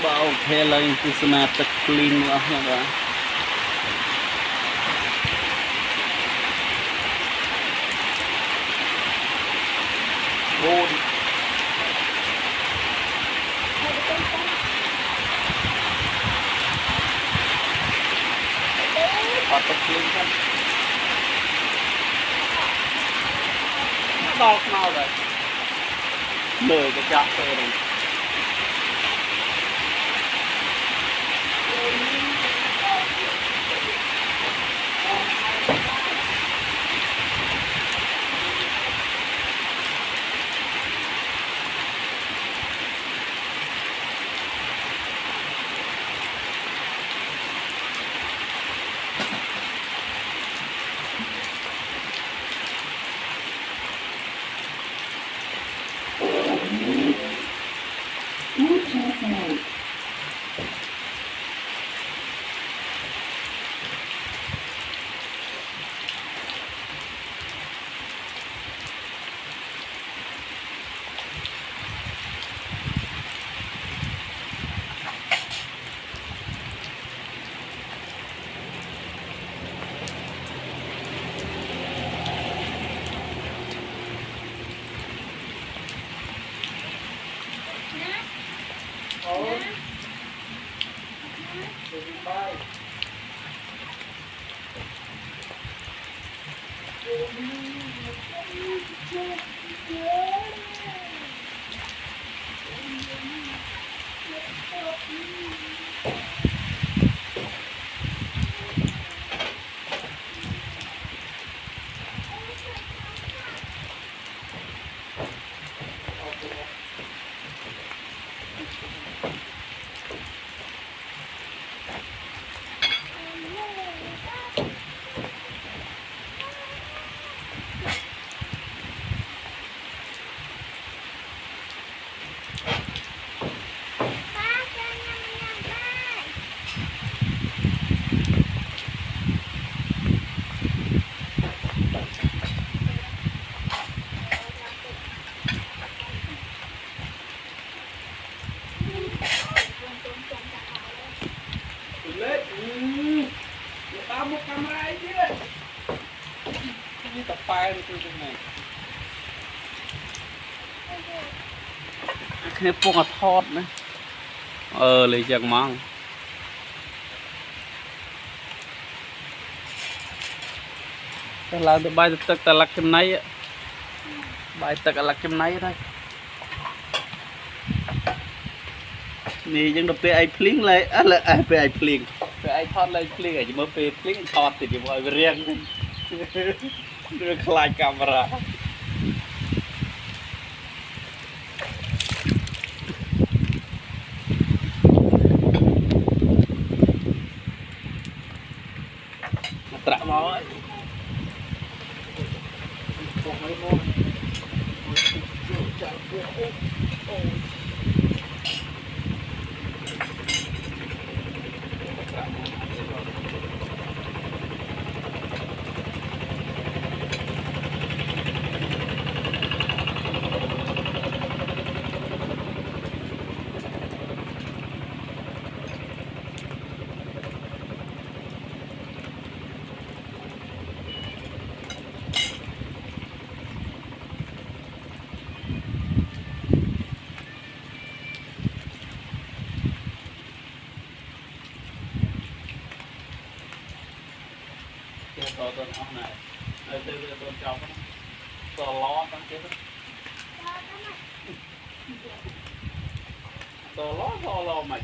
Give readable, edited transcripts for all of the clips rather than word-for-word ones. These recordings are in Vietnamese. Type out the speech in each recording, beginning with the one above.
bao thế lên cứ xem tập clean quá nha bạn bắt tập clean kan đọc nào rồi mời cái chặt rồi một camera chứ như tập bài rồi tôi này cái này phong thọt nữa lấy chẳng mang ta làm được bài tập ta lắc trong này bài tập lắc trong này thôi nè dân đập ai pling lại là ai pling ai thọt lại pling chỉ mới pling thọt thì mọi người riêng được khai camera trả máu ấy tôi này từ tôi chọn to lo tăng chứ to lo mày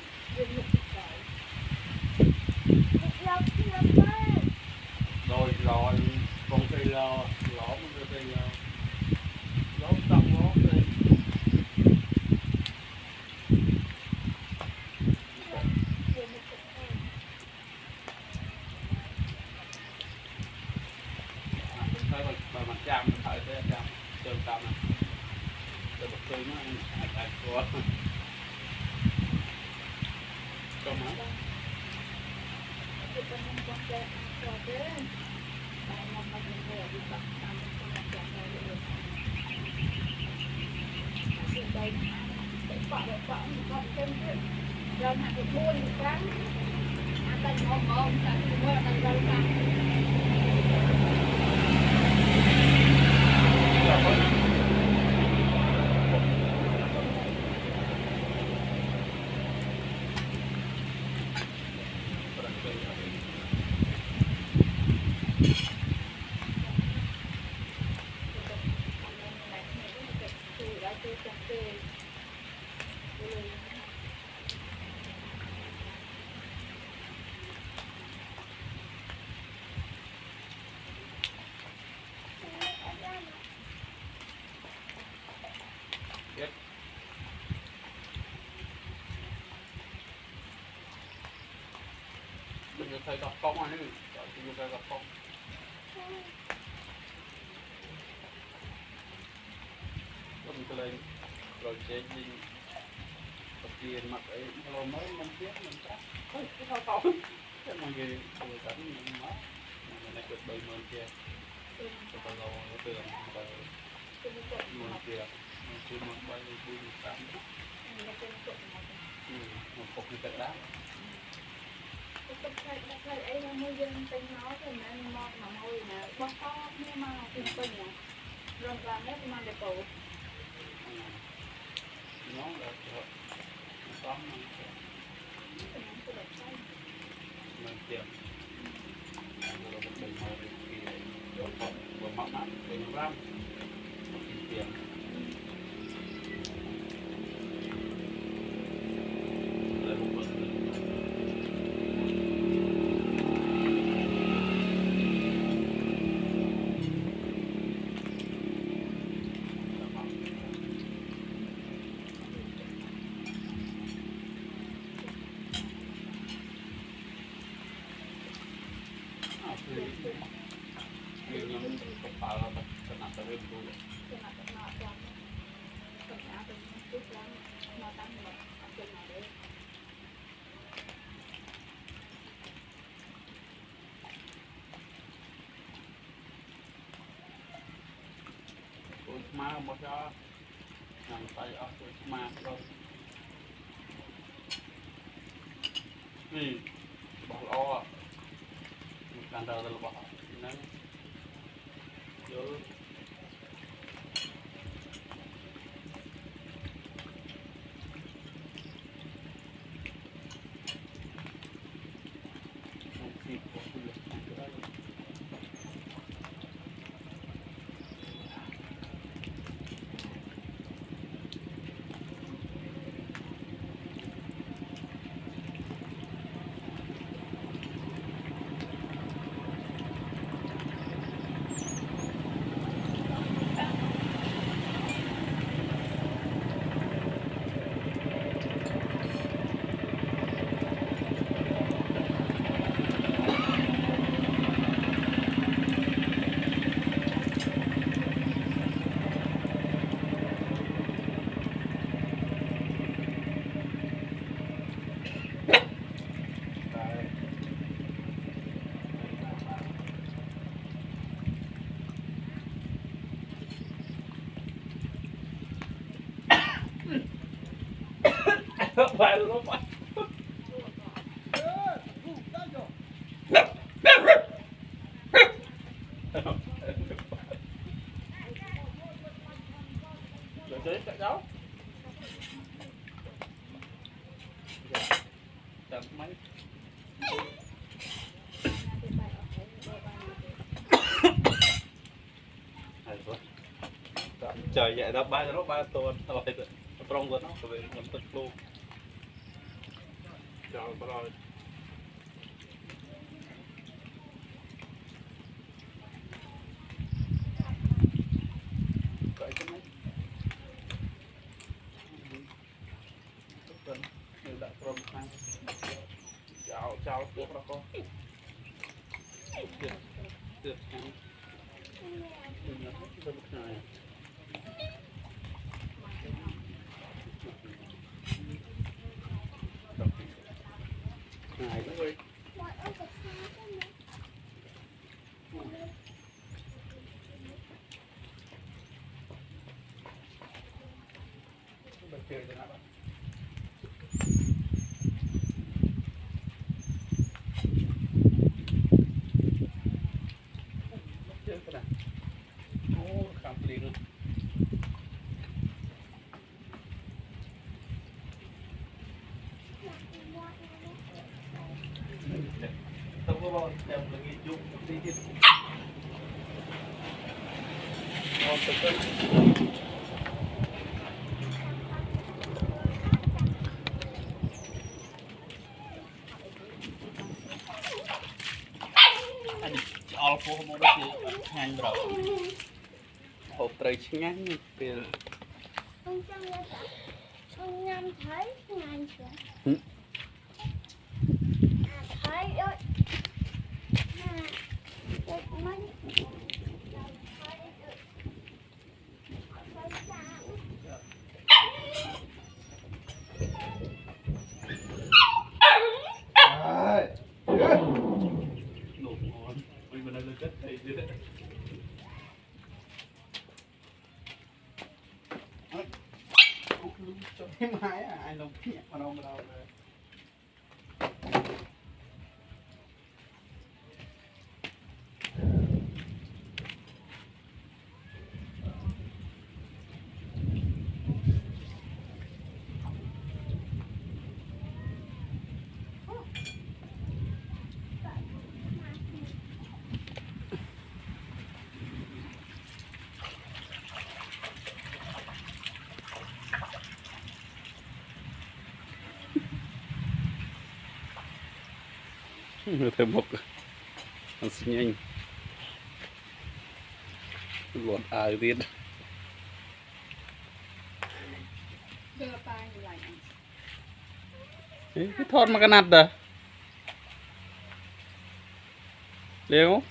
rồi con cây lo một cây lo tông nó đi mà mặt chạm thở tới chạm trường tâm này để bật tươi nó ăn của trong má rau hạt thịt buôn trắng ăn tanh ngon ngon tanh mua tanh rau hạt mình thấy gặp con này nữa, chúng ta gặp con, mình cứ lên rồi chế đi, tập tiền mặc ấy, rồi mới mình biết mình chắc, thôi cái thao thao, cái mà gì, rồi cảnh mình mất, mình lại được 70 kia, rồi bao lâu nó tưởng rồi mình kia, mình chưa một bay đi đi tám, một cục như thế đó. Cái cây ấy nó mới dân tên nó thì nên mọt mà môi nè bó to nhưng mà tìm quên nè rồi vào hết mang để cổ Nó là nó mình tiệm rồi một bình màu thì rồi một vừa mọc nát bình ram một tiệm rồi một bữa thì nhóm tập bảo là tập nạp tập viên luôn cái mặt nó trong cái áo bên chút lắm nó tăng một ở trên này đấy tôi má một cho làm tay ở tôi má rồi vì bỏ lo một căn đầu là bỏ nắng vô một thịt của tôi phải nó phải rồi chết các cháu chậm mấy trời vậy đó ba tuần rồi trong rồi nó về nhắmទឹកluôn trời rồi vậy chứ mấy tuần người đã from sang chào được đó con được này đúng rồi chơi cho nó Không có bao giờ là nghề chung đi tiếp. Còn tập trung. Anh all phố một cái hàng rồi. Hộp trời ngắn về. Ông nhâm thấy ngàn chưa? Ừ. Thấy ơi. Được mấy. Nổ ngon. Mình vừa nói là chất thầy chứ. Cho cái máy à, ai lồng nhẹ mà đâu rồi. Thơm mộc ăn xin nhanh lọt ai biết cái thon mà cái nát à liều